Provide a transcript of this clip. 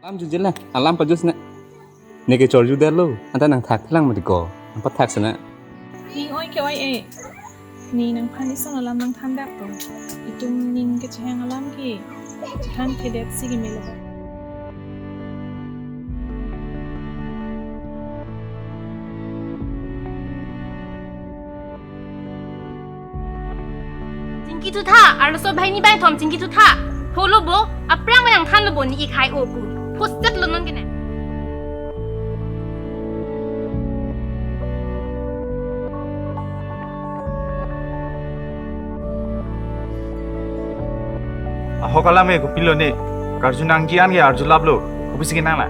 Alam jujur lah, alam pajus na. Nike chor juda lo, anta nang thak lang mati ko, ang pathak sana. Ning oi ke oi e. Ni nang pani song alam nang thandak to. Itum ning ke chhang alam ki. Chan ke det sigi melo. Jingki tu tha, ar so bhai ni bai thom jingki tu tha. Holo bo, aprang mang than lo bo ni ikhai o bu. Pusat lo non kene. Hokalam e kupilo ne, karjunang kian ge arjulablo, kupisi kinala.